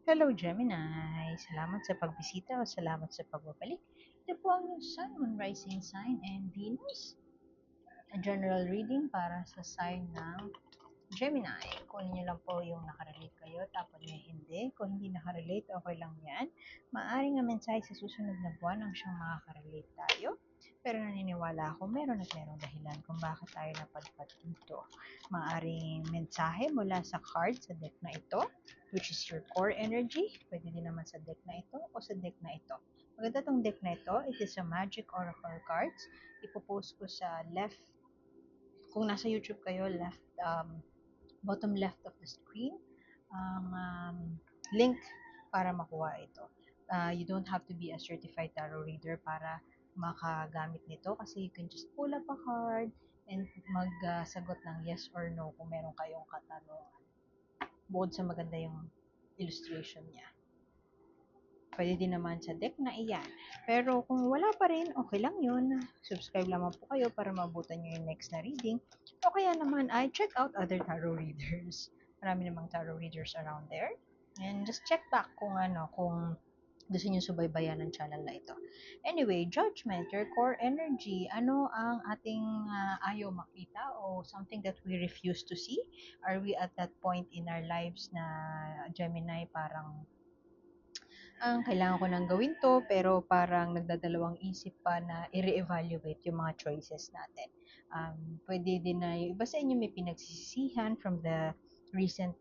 Hello Gemini! Salamat sa pagbisita o salamat sa pagbabalik. Ito po ang iyong Sun, Moon, Rising Sign, and Venus. A general reading para sa sign ng Gemini. Kunin niyo lang po yung nakarelate kayo, tapos niyo hindi. Kung hindi nakarelate, okay lang yan. Maaring ang mensahe sa susunod na buwan ang siyang makakarelate tayo. Pero naniniwala ako meron at merong dahilan kung bakit tayo napadpad dito. Maaring mensahe mula sa card sa deck na ito, which is your core energy. Pwede din naman sa deck na ito o sa deck na ito. Maganda tong deck na ito. It is a magic oracle cards. Ipopost ko sa left, kung nasa YouTube kayo, bottom left of the screen, ang link para makuha ito. You don't have to be a certified tarot reader para makagamit nito kasi you can just pull up a card and magsagot ng yes or no kung meron kayong katanungan. Bukod sa maganda yung illustration niya. Pwede din naman sa deck na iyan. Pero kung wala pa rin, okay lang yun. Subscribe lamang po kayo para mabutan nyo yung next na reading. O kaya naman ay check out other tarot readers. Marami namang tarot readers around there. And just check back kung gusto nyo subaybayan ng channel na ito. Anyway, judgment, your core energy, ano ang ating ayaw makita o something that we refuse to see? Are we at that point in our lives na Gemini parang kailangan ko nang gawin to, pero parang nagdadalawang isip pa na i-reevaluate yung mga choices natin. Pwede din na yung iba sa inyo may pinagsisisihan from the recent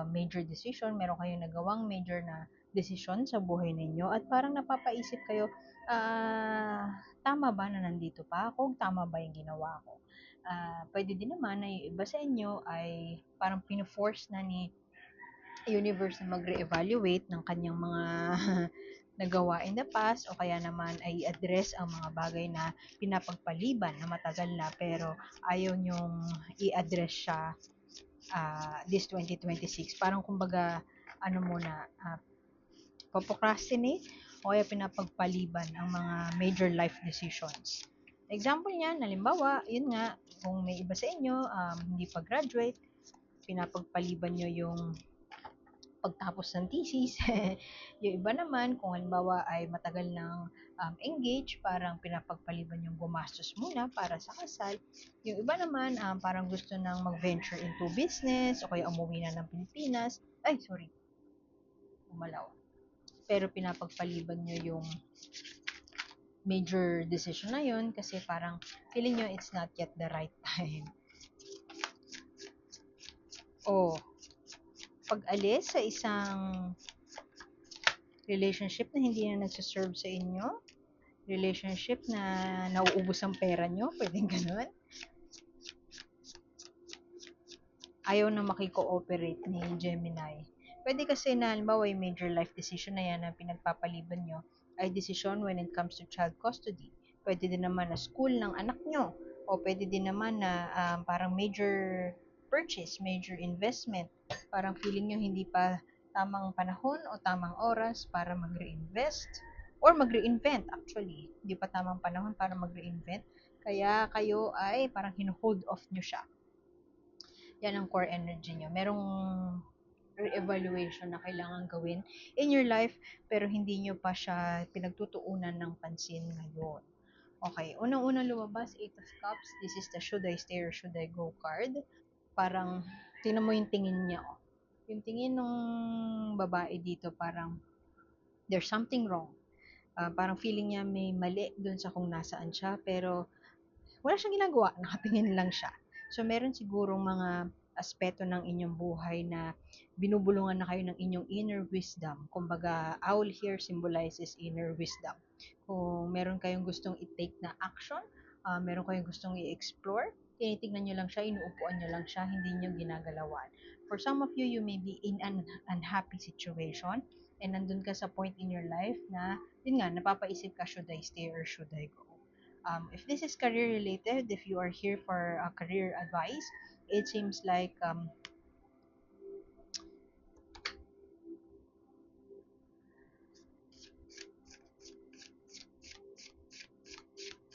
major decision. Meron kayong nagawang major na decision sa buhay ninyo at parang napapaisip kayo, tama ba na nandito pa ako? Tama ba yung ginawa ko? Pwede din naman na yung iba sa inyo ay parang pino-force na ni universe na mag-reevaluate ng kanyang mga nagawa in the past o kaya naman ay address ang mga bagay na pinapagpaliban na matagal na pero ayaw nyong i-address siya this 2026. Parang kumbaga, ano muna, procrastinate o kaya pinapagpaliban ang mga major life decisions. Example niyan, halimbawa, yun nga, kung may iba sa inyo, hindi pa graduate, pinapagpaliban nyo yung pagtapos ng thesis. Yung iba naman, kung halimbawa ay matagal ng engage, parang pinapagpaliban yung gumastos muna para sa kasal. Yung iba naman, parang gusto nang mag-venture into business o kaya umuwi na ng Pilipinas. Ay, sorry, umalaw. Pero pinapagpaliban nyo yung major decision na yun kasi parang feeling nyo it's not yet the right time. O, pag-alis sa isang relationship na hindi na nagsaserve sa inyo, relationship na nauubos ang pera nyo, pwedeng ganun. Ayaw na makiko-operate ni Gemini. Pwede kasi na, halimbawa, yung major life decision na yan na pinagpapaliban nyo ay decision when it comes to child custody. Pwede din naman na school ng anak nyo. O pwede din naman na parang major purchase, major investment. Parang feeling nyo hindi pa tamang panahon o tamang oras para mag-reinvest or mag-reinvent actually. Hindi pa tamang panahon para mag-reinvent. Kaya kayo ay parang hino-hold off nyo siya. Yan ang core energy nyo. Merong re-evaluation na kailangan gawin in your life pero hindi nyo pa siya pinagtutuunan ng pansin ngayon. Okay, unang-unang lumabas, 8 of Cups. This is the should I stay or should I go card. Parang, tingnan mo yung tingin niya. Oh. Yung tingin ng babae dito, parang there's something wrong. Parang feeling niya may mali dun sa kung nasaan siya, pero wala siyang ginagawa, nakatingin lang siya. So, meron sigurong mga aspeto ng inyong buhay na binubulungan na kayo ng inyong inner wisdom. Kumbaga, owl here symbolizes inner wisdom. Kung meron kayong gustong i-take na action, meron kayong gustong i-explore, tinitignan nyo lang siya, inuupuan nyo lang siya, hindi nyo ginagalawan. For some of you, you may be in an unhappy situation, and nandun ka sa point in your life na, yun nga, napapaisip ka, should I stay or should I go? If this is career related, if you are here for career advice, it seems like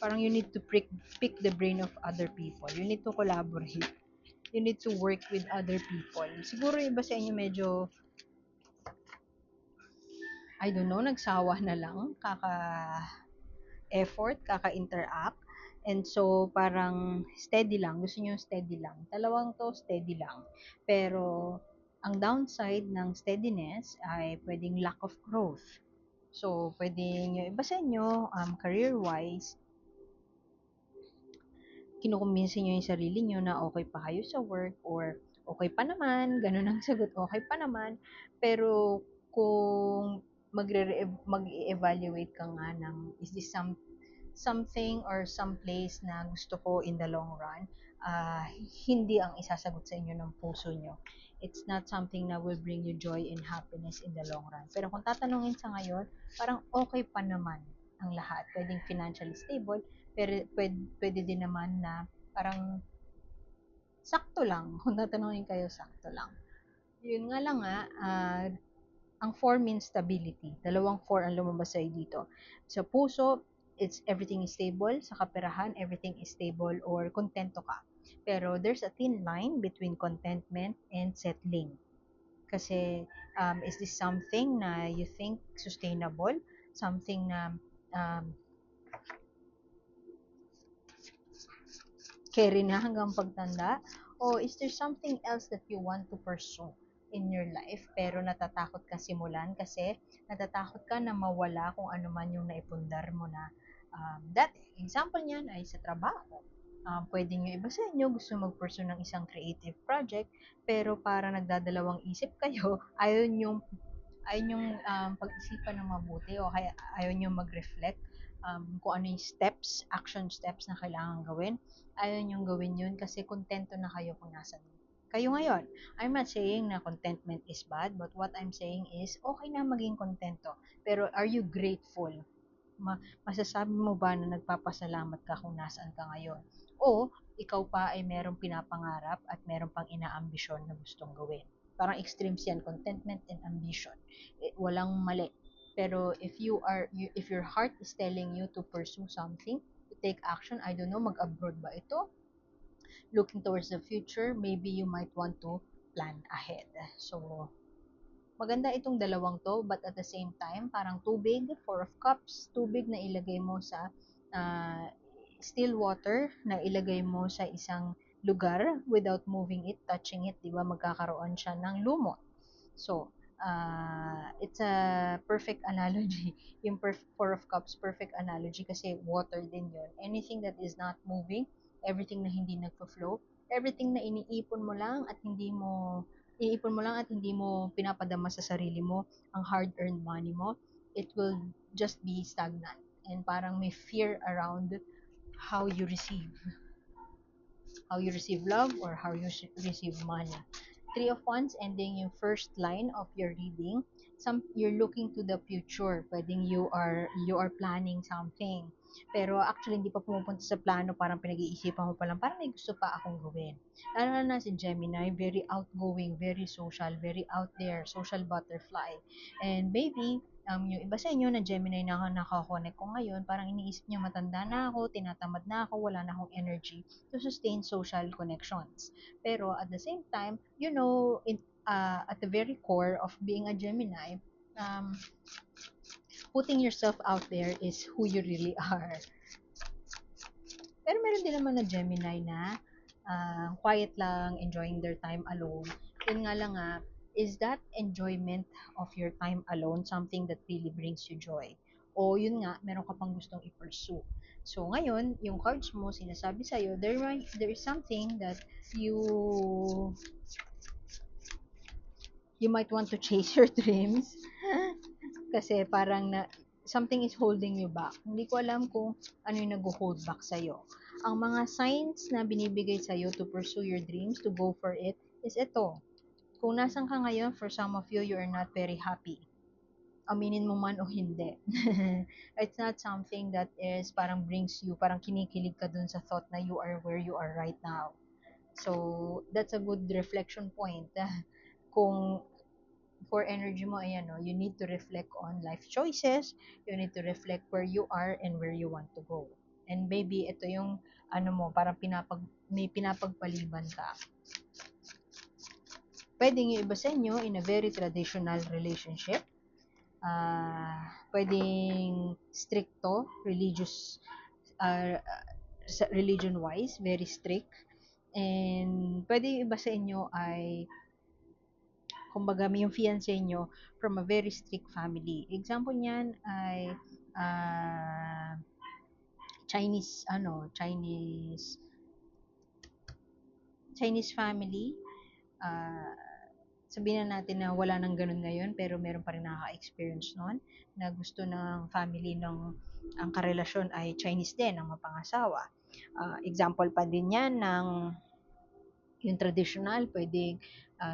parang you need to pick the brain of other people. You need to collaborate. You need to work with other people. Siguro iba sa inyo medyo I don't know, nagsawa na lang, kaka-effort, kaka-interact. And so, parang steady lang. Gusto nyo steady lang. Dalawang to, steady lang. Pero, ang downside ng steadiness ay pwedeng lack of growth. So, pwede nyo iba sa inyo, career-wise, kinukumbinsi nyo yung sarili nyo na okay pa kayo sa work or okay pa naman, ganun ang sagot, okay pa naman. Pero kung mag-evaluate ka nga ng is this something or some place na gusto ko in the long run, uh, hindi ang isasagot sa inyo ng puso nyo. It's not something na will bring you joy and happiness in the long run. Pero kung tatanungin sa ngayon, parang okay pa naman ang lahat. Pwedeng financially stable, pero pwede din naman na parang sakto lang. Kung tatanungin kayo, sakto lang. Yun nga lang nga, ang 4 means stability. Dalawang 4 ang lumabas sa'yo dito. Sa puso, it's everything is stable. Sa kaperahan, everything is stable or kontento ka. Pero there's a thin line between contentment and settling. Kasi, is this something na you think sustainable? Something na carry na hanggang pagtanda? O is there something else that you want to pursue in your life pero natatakot ka simulan kasi natatakot ka na mawala kung ano man yung naipundar mo na dati. Example niyan ay sa trabaho. Pwede nyo iba sa inyo, gusto mag-pursue ng isang creative project, pero para nagdadalawang isip kayo, ayaw nyong pag-isipan ng mabuti o kaya ayaw nyong mag-reflect kung ano yung steps, action steps na kailangan gawin. Ayaw nyong gawin yun kasi kontento na kayo kung nasan kayo ngayon. I'm not saying na contentment is bad, but what I'm saying is okay na maging kontento. Pero are you grateful? Masasabi mo ba na nagpapasalamat ka kung nasaan ka ngayon? O ikaw pa ay merong pinapangarap at meron pang inaambisyon na gustong gawin? Parang extremes yan, contentment and ambition. Walang mali. Pero if your heart is telling you to pursue something, to take action, I don't know, mag-abroad ba ito? Looking towards the future, maybe you might want to plan ahead. So, maganda itong dalawang to, but at the same time, parang tubig, 4 of Cups, tubig na ilagay mo sa uh, still water na ilagay mo sa isang lugar without moving it, touching it, di ba, magkakaroon siya ng lumot. So, it's a perfect analogy. Yung 4 of Cups, perfect analogy kasi water din yun. Anything that is not moving, everything na hindi nagfo-flow, everything na iniipon mo lang at hindi mo pinapadama sa sarili mo, ang hard-earned money mo, it will just be stagnant. And parang may fear around how you receive love or how you receive money. 3 of Wands, ending yung first line of your reading. You're looking to the future. Pwedeng you are planning something. Pero actually, hindi pa pumupunta sa plano, parang pinag-iisipan mo pa lang, parang may gusto pa akong gawin. Lalo na si Gemini, very outgoing, very social, very out there, social butterfly. And maybe, yung iba sa inyo na Gemini na nakakonek ko ngayon, parang iniisip nyo, matanda na ako, tinatamad na ako, wala na akong energy to sustain social connections. Pero at the same time, at the very core of being a Gemini, um, putting yourself out there is who you really are. Pero meron din naman na Gemini na quiet lang, enjoying their time alone. Yun nga lang is that enjoyment of your time alone something that really brings you joy? O yun nga, meron ka pang gustong i-pursue. So ngayon, yung cards mo, sinasabi sa'yo, there is something that you you might want to chase your dreams kasi parang something is holding you back. Hindi ko alam kung ano yung nag-hold back sa'yo. Ang mga signs na binibigay sa'yo to pursue your dreams, to go for it, is ito. Kung nasan ka ngayon, for some of you, you are not very happy. Aminin mo man o hindi. It's not something that is parang brings you, parang kinikilig ka dun sa thought na you are where you are right now. So, that's a good reflection point. Kung for energy mo, ayan, no, you need to reflect on life choices, you need to reflect where you are and where you want to go. And maybe ito yung, parang may pinapagpaliban ka. Pwedeng yung iba sa inyo in a very traditional relationship, pwedeng stricto, religion-wise, very strict. And pwede yung iba sa inyo ay, kumbaga, may yung fiancé nyo from a very strict family. Example niyan ay ah, Chinese family. ah Sabihin na natin na wala nang ganun ngayon, pero meron pa rin nakaka-experience nun na gusto ng family ng ang karelasyon ay Chinese din, ang mapangasawa. Example pa din yan ng yung traditional, pwedeng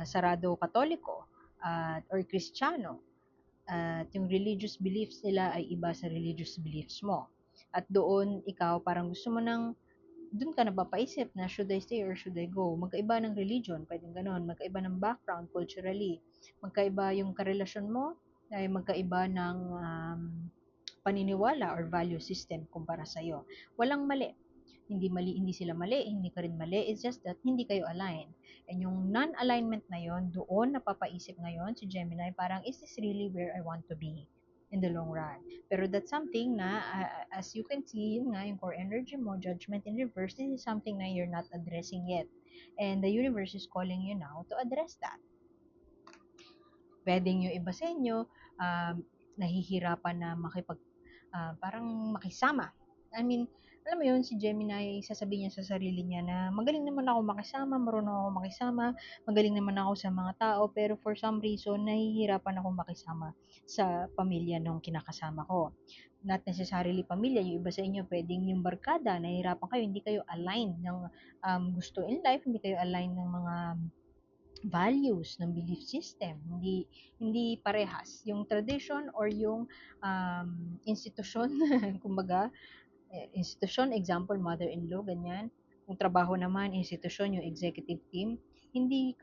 sarado katoliko or Kristiyano. At yung religious beliefs nila ay iba sa religious beliefs mo. At doon, ikaw parang gusto mo ng, doon ka napapaisip na should I stay or should I go? Magkaiba ng religion, pwedeng ganon. Magkaiba ng background, culturally. Magkaiba yung karelasyon mo, ay magkaiba ng paniniwala or value system kumpara sa'yo. Walang mali. Hindi sila mali, hindi ka rin mali. It's just that hindi kayo aligned. And yung non-alignment na yon, doon napapaisip ngayon si Gemini, parang is this really where I want to be in the long run? Pero that's something na, as you can see, yun nga, yung core energy mo, judgment in reverse, this is something na you're not addressing yet. And the universe is calling you now to address that. Pwedeng yung iba sa inyo, nahihirapan na parang makisama. I mean, alam mo yun, si Gemini, sasabihin niya sa sarili niya na magaling naman ako makisama, marunong ako makisama, magaling naman ako sa mga tao, pero for some reason, nahihirapan ako makisama sa pamilya nung kinakasama ko. Not necessarily pamilya, yung iba sa inyo, pwedeng yung barkada, nahihirapan kayo, hindi kayo aligned ng gusto in life, hindi kayo aligned ng mga values ng belief system, hindi parehas yung tradition or yung institusyon. Kumbaga, institusyon, example, mother-in-law, ganyan. Kung trabaho naman, institusyon, yung executive team, hindi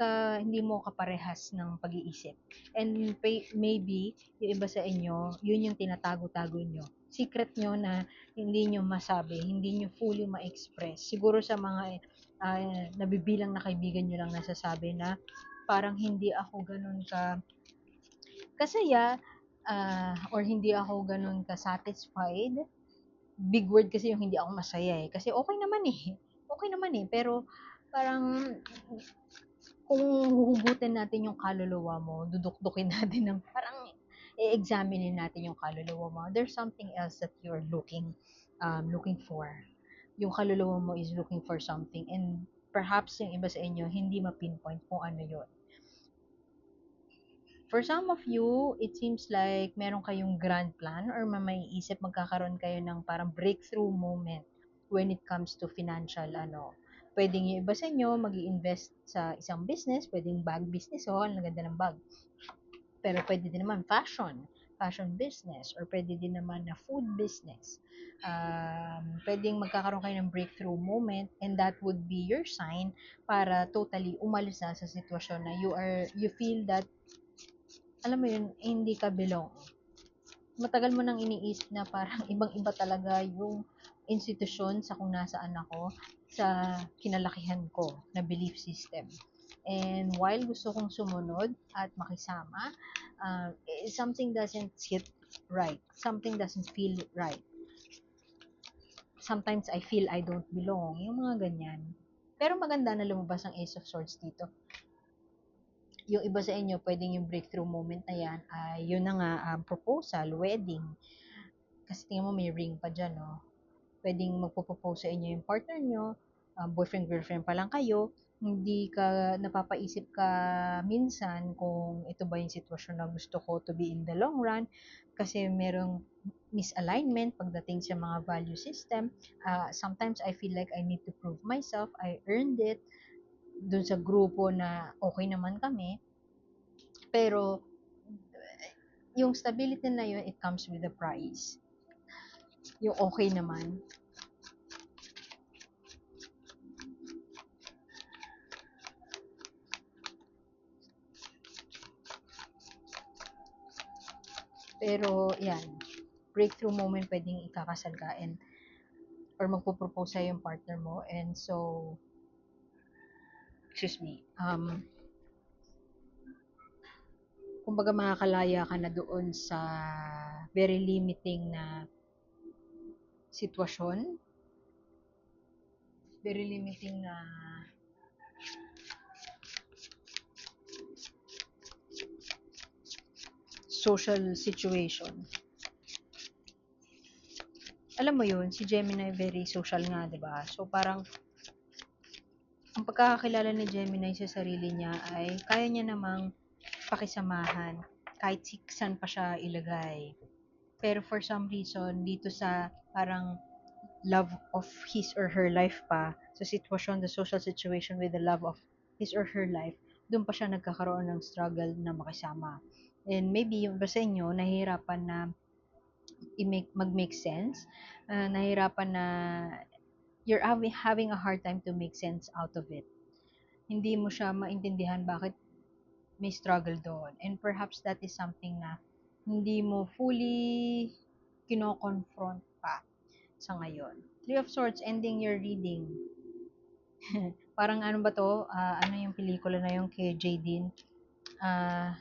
mo kaparehas ng pag-iisip. And maybe yung iba sa inyo, yun yung tinatago-tago nyo, secret nyo na hindi nyo masabi, hindi nyo fully ma-express. Siguro sa mga nabibilang na kaibigan nyo lang nasasabi na parang hindi ako ganun kasaya, or hindi ako ganun ka satisfied. Big word kasi yung hindi ako masaya eh. Kasi okay naman eh. Okay naman eh. Pero parang kung huhugutin natin yung kaluluwa mo, dudukdukin natin ng parang i-examine natin yung kaluluwa mo. There's something else that you're looking for. Yung kaluluwa mo is looking for something, and perhaps yung iba sa inyo hindi ma-pinpoint kung ano yun. For some of you, it seems like meron kayong grand plan or maiisip magkakaroon kayo ng parang breakthrough moment when it comes to financial Pwedeng yung iba sa inyo mag-i-invest sa isang business, pwedeng bag business, ang ganda ng bag. Pero pwede din naman fashion business, or pwede din naman na food business. Pwedeng magkakaroon kayo ng breakthrough moment, and that would be your sign para totally umalis na sa sitwasyon na you feel that, alam mo yun, hindi ka belong. Matagal mo nang iniisip na parang ibang-iba talaga yung institusyon sa kung nasaan ako, sa kinalakihan ko na belief system. And while gusto kong sumunod at makisama, something doesn't sit right. Something doesn't feel right. Sometimes I feel I don't belong. Yung mga ganyan. Pero maganda na lumabas ang Ace of Swords dito. Yung iba sa inyo, pwedeng yung breakthrough moment na yan, yun na nga, proposal, wedding. Kasi tingnan mo, may ring pa dyan, no? Pwedeng magpo-propose sa inyo yung partner nyo, boyfriend, girlfriend pa lang kayo, hindi ka napapaisip ka minsan kung ito ba yung sitwasyon na gusto ko to be in the long run, kasi merong misalignment pagdating sa mga value system. Sometimes I feel like I need to prove myself, I earned it, dun sa grupo na okay naman kami, pero yung stability na yun, it comes with a price. Yung okay naman. Pero, yan, breakthrough moment, pwedeng ikakasal ka or magpo-propose sa'yo yung partner mo, and so, excuse me, kumbaga makakalaya ka na doon sa very limiting na sitwasyon, very limiting na social situation. Alam mo yun, si Gemini very social nga, 'di ba? So parang ang pagkakakilala ni Gemini sa sarili niya ay kaya niya namang pakisamahan kahit saan pa siya ilagay. Pero for some reason, dito sa parang love of his or her life pa, sa sitwasyon, the social situation with the love of his or her life, doon pa siya nagkakaroon ng struggle na makisama. And maybe yung iba sa inyo, nahihirapan na mag-make sense, nahihirapan na you're having a hard time to make sense out of it. Hindi mo siya maintindihan bakit may struggle doon. And perhaps that is something na hindi mo fully kino-confront pa sa ngayon. Three of Swords, ending your reading. Parang ano ba to? Ano yung pelikula na yung kay Jadine? Uh,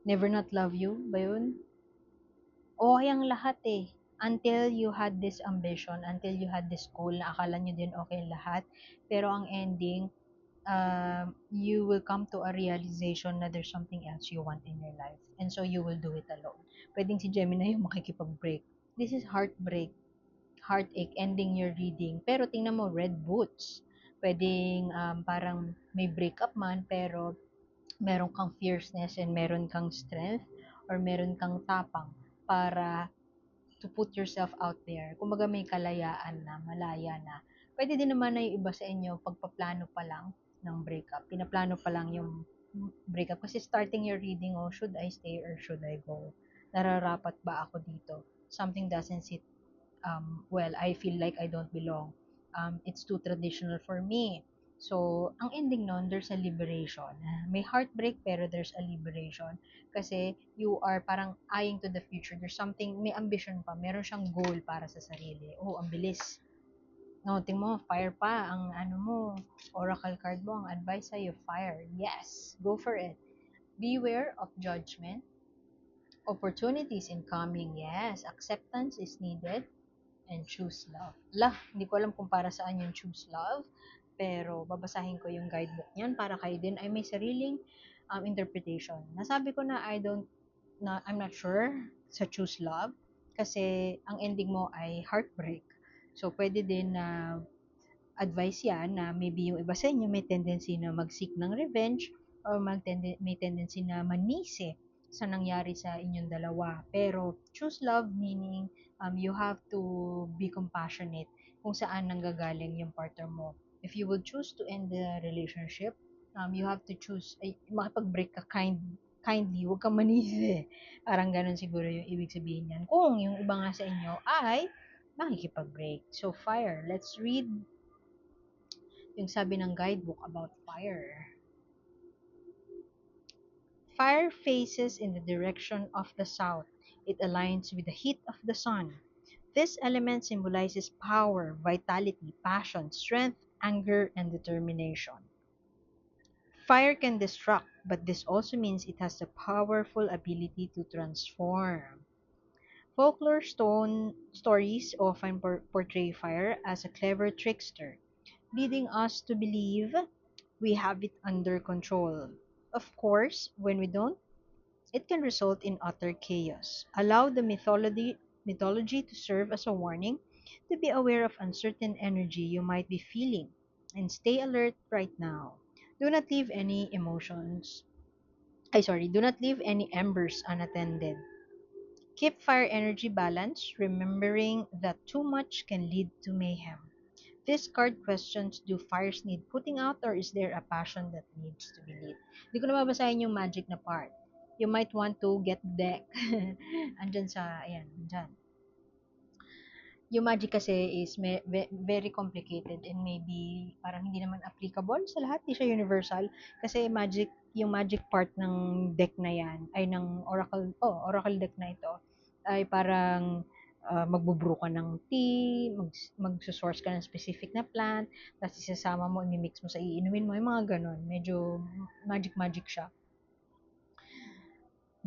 Never Not Love You ba yun? Okay ang lahat eh. Until you had this ambition, until you had this goal na akala nyo din okay lahat. Pero ang ending, you will come to a realization na there's something else you want in your life. And so you will do it alone. Pwedeng si Gemini yung makikipag-break. This is heartbreak, heartache, ending your reading. Pero tingnan mo, red boots. Pwedeng parang may breakup man, pero meron kang fierceness and meron kang strength or meron kang tapang para to put yourself out there. Kumbaga may kalayaan na, malaya na. Pwede din naman na yung iba sa inyo, pagpaplano pa lang ng breakup. Pinaplano pa lang yung breakup. Kasi starting your reading, oh, should I stay or should I go? Nararapat ba ako dito? Something doesn't sit well. I feel like I don't belong. It's too traditional for me. So, ang ending nun, there's a liberation. May heartbreak, pero there's a liberation. Kasi, you are parang eyeing to the future. There's something, may ambition pa. Meron siyang goal para sa sarili. Oh, ang bilis. No, ting mo, fire pa. Ang ano mo, oracle card mo, ang advice sa'yo, fire. Yes, go for it. Beware of judgment. Opportunities incoming. Yes, acceptance is needed. And choose love. Hindi ko alam kung para saan yung choose love, pero babasahin ko yung guidebook niyan para kayo din ay may sariling interpretation. Nasabi ko na I'm not sure sa choose love kasi ang ending mo ay heartbreak. So, pwede din na advice yan na maybe yung iba sa inyo may tendency na mag-seek ng revenge or may tendency na manisi sa nangyari sa inyong dalawa. Pero choose love meaning you have to be compassionate kung saan nanggagaling yung partner mo. If you would choose to end the relationship, you have to choose, makipag-break ka kindly, huwag kang manisi. Parang ganun siguro yung ibig sabihin yan. Kung yung iba nga sa inyo ay makikipag-break. So, fire. Let's read yung sabi ng guidebook about fire. Fire faces in the direction of the south. It aligns with the heat of the sun. This element symbolizes power, vitality, passion, strength, anger, and determination. Fire can destruct, but this also means it has the powerful ability to transform. Folklore stories often portray fire as a clever trickster, leading us to believe we have it under control. Of course, when we don't, it can result in utter chaos. Allow the mythology to serve as a warning to be aware of uncertain energy you might be feeling and stay alert right now. Do not leave any do not leave any embers unattended. Keep fire energy balanced, remembering that too much can lead to mayhem. This card questions, do fires need putting out or is there a passion that needs to be lit? Hindi ko na babasahin yung magic na part. You might want to get the deck. Andyan sa, ayan, andyan. Yung magic kasi is very complicated and maybe parang hindi naman applicable sa lahat, hindi siya universal. Kasi yung magic part ng deck na yan, ay ng oracle deck na ito, ay parang magbubrew ka ng tea, magsusource ka ng specific na plant, tapos isasama mo, imimix mo sa iinumin mo, yung mga ganon. Medyo magic siya.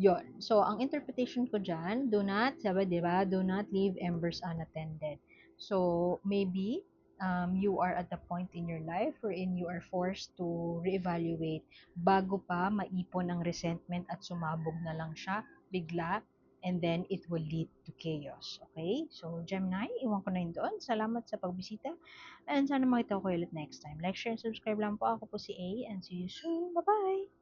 Yon. So, ang interpretation ko dyan, do not, sabi, di ba? Do not leave embers unattended. So, maybe you are at the point in your life wherein you are forced to reevaluate bago pa maipon ang resentment at sumabog na lang siya bigla, and then it will lead to chaos. Okay? So, Gemini, iwan ko na yun doon. Salamat sa pagbisita and sana makita ko kayo ulit next time. Like, share, and subscribe lang po. Ako po si A and see you soon. Bye-bye!